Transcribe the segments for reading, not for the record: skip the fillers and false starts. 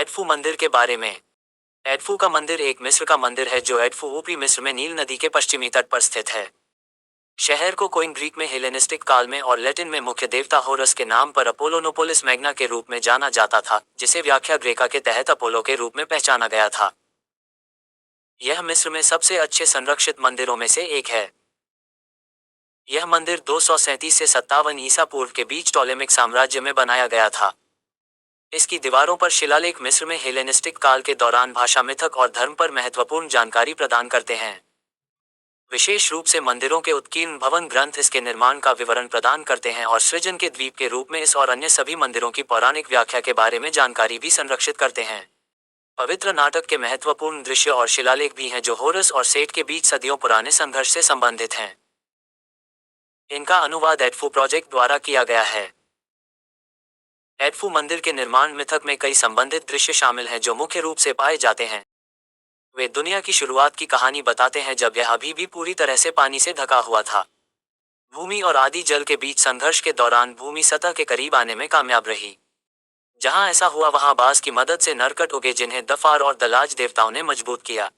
Edfu मंदिर के बारे में। एडफू का मंदिर एक मिस्र का मंदिर है जो एडफू ऊपरी मिस्र में नील नदी के पश्चिमी तट पर स्थित है। शहर को कोइन ग्रीक में हेलेनिस्टिक काल में और लैटिन में मुख्य देवता होरस के नाम पर अपोलोनोपोलिस मैग्ना के रूप में जाना जाता था, जिसे व्याख्या ग्रेका के तहत अपोलो के रूप में पहचाना गया था। यह मिस्र में सबसे अच्छे संरक्षित मंदिरों में से एक है। यह मंदिर 237 से 57 ईसा पूर्व के बीच टॉलेमिक साम्राज्य में बनाया गया था। इसकी दीवारों पर शिलालेख मिस्र में हेलेनिस्टिक काल के दौरान भाषा, मिथक और धर्म पर महत्वपूर्ण जानकारी प्रदान करते हैं। विशेष रूप से मंदिरों के उत्कीर्ण भवन ग्रंथ इसके निर्माण का विवरण प्रदान करते हैं और सृजन के द्वीप के रूप में इस और अन्य सभी मंदिरों की पौराणिक व्याख्या के बारे में जानकारी भी संरक्षित करते हैं। पवित्र नाटक के महत्वपूर्ण दृश्य और शिलालेख भी हैं जो होरस और सेट के बीच सदियों पुराने संघर्ष से संबंधित हैं। इनका अनुवाद एडफू प्रोजेक्ट द्वारा किया गया है। एडफू मंदिर के निर्माण मिथक में कई संबंधित दृश्य शामिल हैं जो मुख्य रूप से पाए जाते हैं। वे दुनिया की शुरुआत की कहानी बताते हैं जब यह अभी भी पूरी तरह से पानी से ढका हुआ था। भूमि और आदि जल के बीच संघर्ष के दौरान भूमि सतह के करीब आने में कामयाब रही। जहां ऐसा हुआ वहां बास की मदद से नरकट उगे जिन्हें दफार और दलाज देवताओं ने मजबूत किया।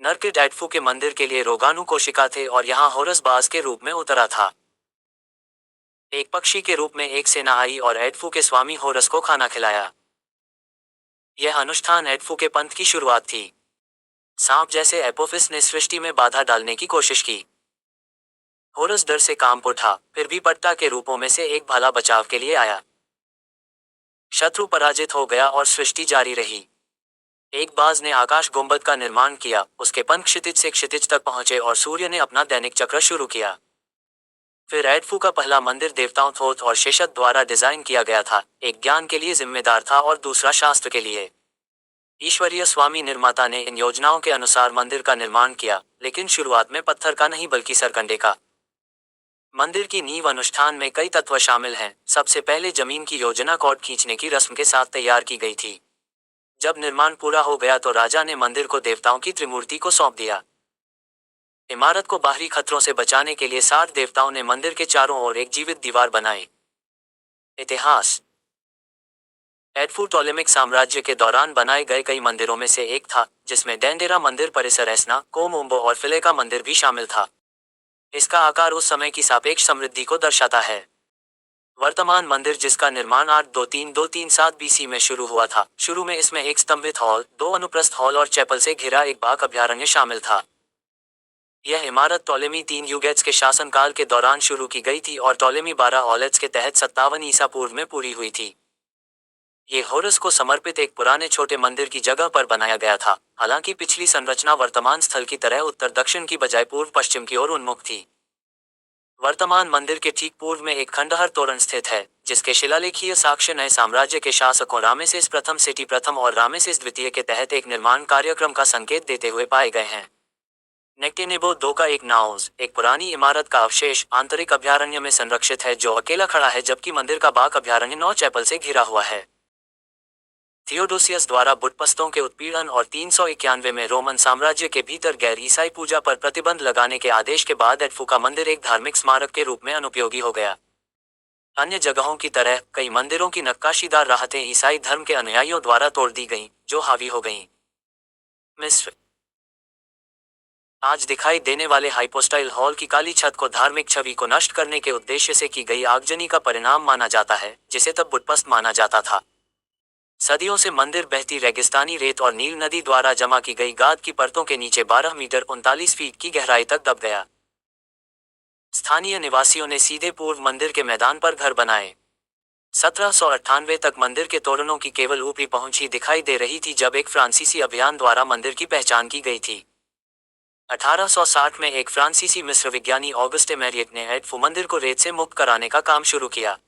नरकट एडफू के मंदिर के लिए रोगाणु कोशिका थे और यहाँ होरस बास के रूप में उतरा था। एक पक्षी के रूप में एक सेना आई और एडफू के स्वामी होरस को खाना खिलाया। यह अनुष्ठान एडफू के पंथ की शुरुआत थी। सांप जैसे एपोफिस ने सृष्टि में बाधा डालने की कोशिश की। होरस डर से कांप उठा, फिर भी पट्टा के रूपों में से एक भाला बचाव के लिए आया। शत्रु पराजित हो गया और सृष्टि जारी रही। एक बाज ने आकाश गुंबद का निर्माण किया, उसके पंख क्षितिज से क्षितिज तक पहुंचे और सूर्य ने अपना दैनिक चक्र शुरू किया। फिर एडफू का पहला मंदिर देवताओं थोथ और शेषत द्वारा डिजाइन किया गया था, एक ज्ञान के लिए जिम्मेदार था और दूसरा शास्त्र के लिए। ईश्वरीय स्वामी निर्माता ने इन योजनाओं के अनुसार मंदिर का निर्माण किया, लेकिन शुरुआत में पत्थर का नहीं बल्कि सरकंडे का। मंदिर की नींव अनुष्ठान में कई तत्व शामिल हैं। सबसे पहले जमीन की योजना कॉर्ड खींचने की रस्म के साथ तैयार की गई थी। जब निर्माण पूरा हो गया तो राजा ने मंदिर को देवताओं की त्रिमूर्ति को सौंप दिया। इमारत को बाहरी खतरों से बचाने के लिए 60 देवताओं ने मंदिर के चारों ओर एक जीवित दीवार बनाई। इतिहास। एडफू टॉलेमिक साम्राज्य के दौरान बनाए गए कई मंदिरों में से एक था, जिसमें डेंडेरा मंदिर परिसर, एस्ना, कोमोम्बो और फिले का मंदिर भी शामिल था। इसका आकार उस समय की सापेक्ष समृद्धि को दर्शाता है। वर्तमान मंदिर, जिसका निर्माण 823-237 बीसी में शुरू हुआ था, शुरू में इसमें एक स्तंभित हॉल, 2 अनुप्रस्थ हॉल और चैपल से घिरा एक बाघ अभयारण्य शामिल था। यह इमारत टॉलेमी 3 यूगेट्स के शासनकाल के दौरान शुरू की गई थी और टॉलेमी 12 ऑलेट्स के तहत 57 ईसा पूर्व में पूरी हुई थी। ये होरस को समर्पित एक पुराने छोटे मंदिर की जगह पर बनाया गया था, हालांकि पिछली संरचना वर्तमान स्थल की तरह उत्तर दक्षिण की बजाय पूर्व पश्चिम की ओर उन्मुख थी। वर्तमान मंदिर के ठीक पूर्व में एक खंडहर तोरण स्थित है, जिसके शिलालेखीय साक्ष्य नए साम्राज्य के शासकों रामेसिस प्रथम, सेटी प्रथम और रामेसिस द्वितीय के तहत एक निर्माण कार्यक्रम का संकेत देते हुए पाए गए हैं। नेक्टेनेबो 2 का एक नाउज, एक पुरानी इमारत का अवशेष, आंतरिक अभयारण्य में संरक्षित है जो अकेला खड़ा है, जबकि मंदिर का बाघ अभयारण्य 9 चैपल से घिरा हुआ है। थियोडोसियस द्वारा बुतपस्तों के उत्पीड़न और 391 में रोमन साम्राज्य के भीतर गैर ईसाई पूजा पर प्रतिबंध लगाने के आदेश के बाद एडफू का मंदिर एक धार्मिक स्मारक के रूप में अनुपयोगी हो गया। अन्य जगहों की तरह कई मंदिरों की नक्काशीदार राहतें ईसाई धर्म के अनुयायियों द्वारा तोड़ दी गईं, जो हावी हो गईं। मिस्र। आज दिखाई देने वाले हाइपोस्टाइल हॉल की काली छत को धार्मिक छवि को नष्ट करने के उद्देश्य से की गई आगजनी का परिणाम माना जाता है, जिसे तब बुतपस्त माना जाता था। सदियों से मंदिर बहती रेगिस्तानी रेत और नील नदी द्वारा जमा की गई गाद की परतों के नीचे 12 मीटर 39 फीट की गहराई तक दब गया। स्थानीय निवासियों ने सीधे पूर्व मंदिर के मैदान पर घर बनाए। 1798 तक मंदिर के तोरणों की केवल ऊपरी पहुंच ही दिखाई दे रही थी, जब एक फ्रांसीसी अभियान द्वारा मंदिर की पहचान की गई थी। 1860 में एक फ्रांसीसी मिस्र विज्ञानी ऑगस्टे मैरियट ने एडफू मंदिर को रेत से मुक्त कराने का काम शुरू किया।